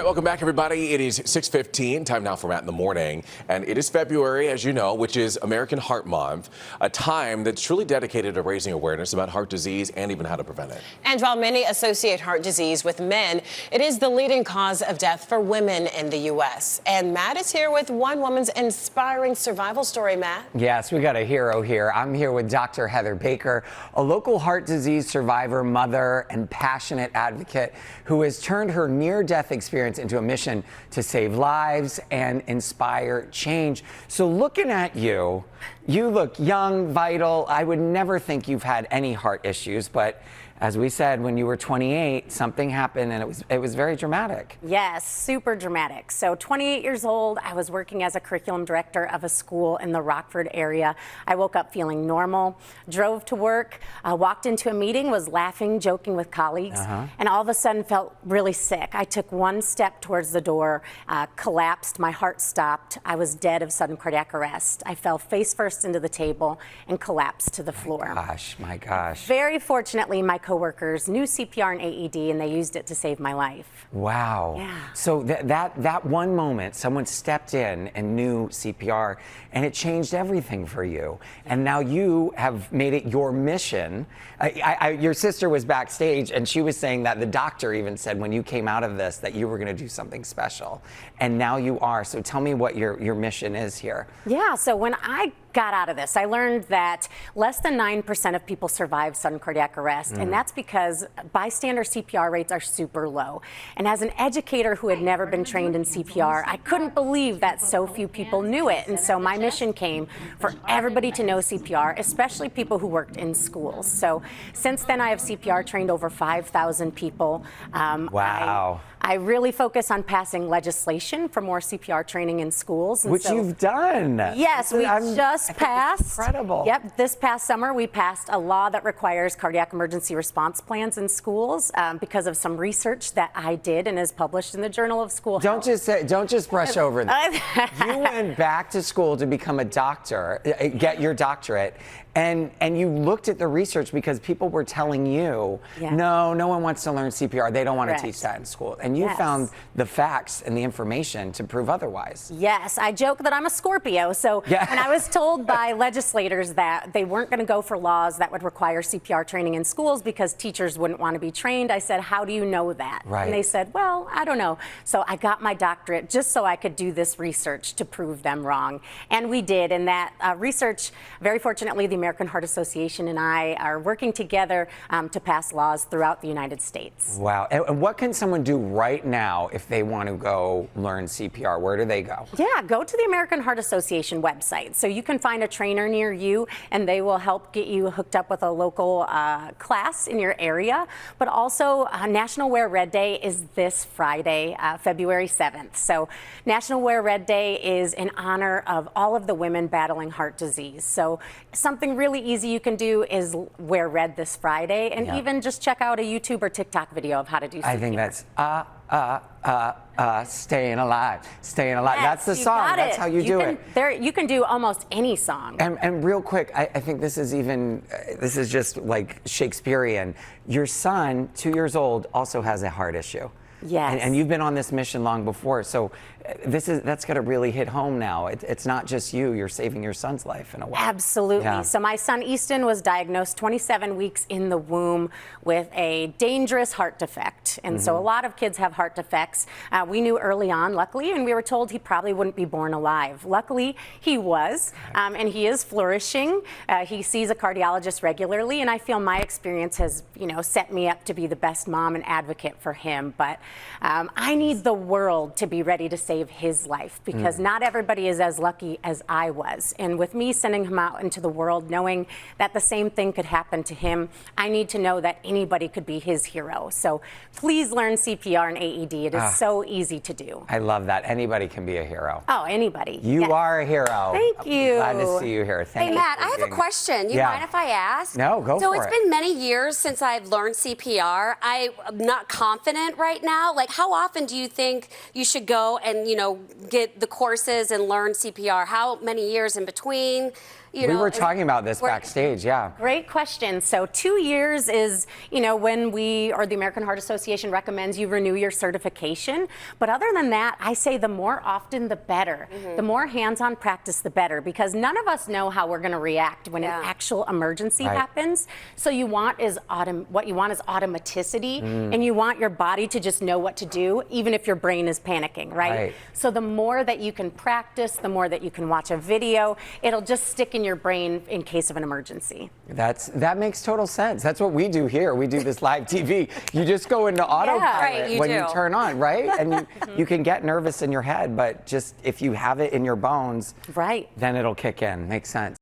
right, welcome back, everybody. It is 6:15, time now for Matt in the Morning. And it is February, as you know, which is American Heart Month, a time that's truly dedicated to raising awareness about heart disease and even how to prevent it. And while many associate heart disease with men, it is the leading cause of death for women in the U.S. And Matt is here with one woman's inspiring survival story, Matt. Yes, we got a hero here. I'm here with Dr. Heather Baker, a local heart disease survivor, mother, and passionate advocate who has turned her near-death experience into a mission to save lives and inspire change. So looking at you, you look young, vital. I would never think you've had any heart issues, but as we said, when you were 28, something happened and it was very dramatic. Yes, super dramatic. So 28 years old, I was working as a curriculum director of a school in the Rockford area. I woke up feeling normal, drove to work, walked into a meeting, was laughing, joking with colleagues, and all of a sudden felt really sick. I took one step towards the door, collapsed, my heart stopped. I was dead of sudden cardiac arrest. I fell face first into the table and collapsed to the floor. My gosh. Very fortunately, my coworkers knew CPR and AED, and they used it to save my life. Wow. Yeah. So that one moment, someone stepped in and knew CPR, and it changed everything for you. And now you have made it your mission. Your sister was backstage, and she was saying that the doctor even said when you came out of this that you were going to do something special. And now you are. So tell me what your mission is here. Yeah, so when I got out of this, I learned that less than 9% of people survive sudden cardiac arrest, and that's because bystander CPR rates are super low. And as an educator who had never been trained in CPR, I couldn't believe that so few people knew it. And so my mission came for everybody to know CPR, especially people who worked in schools. So since then, I have CPR trained over 5,000 people. Wow. I really focus on passing legislation for more CPR training in schools. Which you've done. Yes, we just passed. Incredible. Yep, this past summer we passed a law that requires cardiac emergency response plans in schools because of some research that I did and is published in the Journal of School Health. Don't just brush over that. You went back to school to become a doctor, get your doctorate. And you looked at the research because people were telling you, no one wants to learn CPR. They don't want to teach that in school. And you found the facts and the information to prove otherwise. Yes, I joke that I'm a Scorpio. So when I was told by legislators that they weren't going to go for laws that would require CPR training in schools because teachers wouldn't want to be trained, I said, how do you know that? Right. And they said, well, I don't know. So I got my doctorate just so I could do this research to prove them wrong. And we did. And that research, very fortunately, the American Heart Association and I are working together to pass laws throughout the United States. Wow. And what can someone do right now if they want to go learn CPR? Where do they go? Yeah, go to the American Heart Association website. So you can find a trainer near you, and they will help get you hooked up with a local class in your area. But also, National Wear Red Day is this Friday, February 7th. So National Wear Red Day is in honor of all of the women battling heart disease. So something really easy you can do is wear red this Friday, and even just check out a YouTube or TikTok video of how to do CPR. I think that's staying alive, staying alive. Yes, that's the song. That's how you do it. You can do almost any song. And real quick, I think this is just like Shakespearean. Your son, 2 years old, also has a heart issue. Yes. And you've been on this mission long before, so that's got to really hit home now. It's not just you're saving your son's life in a way. Absolutely. Yeah. So my son Easton was diagnosed 27 weeks in the womb with a dangerous heart defect. And so a lot of kids have heart defects. We knew early on, luckily, and we were told he probably wouldn't be born alive. Luckily, he was, and he is flourishing. He sees a cardiologist regularly, and I feel my experience has, set me up to be the best mom and advocate for him. But I need the world to be ready to save his life, because not everybody is as lucky as I was. And with me sending him out into the world, knowing that the same thing could happen to him, I need to know that anybody could be his hero. So please learn CPR and AED. It is so easy to do. I love that. Anybody can be a hero. Oh, anybody. You are a hero. Thank you. I'm glad to see you here. Thank you. Hey, Matt, I have a question. You mind if I ask? No, go for it. So it's been many years since I've learned CPR. I'm not confident right now. now? Like, how often do you think you should go and, get the courses and learn CPR? How many years in between? We were talking about this backstage, yeah. Great question. So 2 years is, when we, or the American Heart Association recommends you renew your certification. But other than that, I say the more often, the better. The more hands-on practice, the better, because none of us know how we're going to react when an actual emergency happens. So what you want is automaticity, and you want your body to just know what to do, even if your brain is panicking, right? So the more that you can practice, the more that you can watch a video, it'll just stick in your brain in case of an emergency. That makes total sense. That's what we do here. We do this live TV. You just go into autopilot you turn on, right? And you can get nervous in your head, but just if you have it in your bones, then it'll kick in. Makes sense.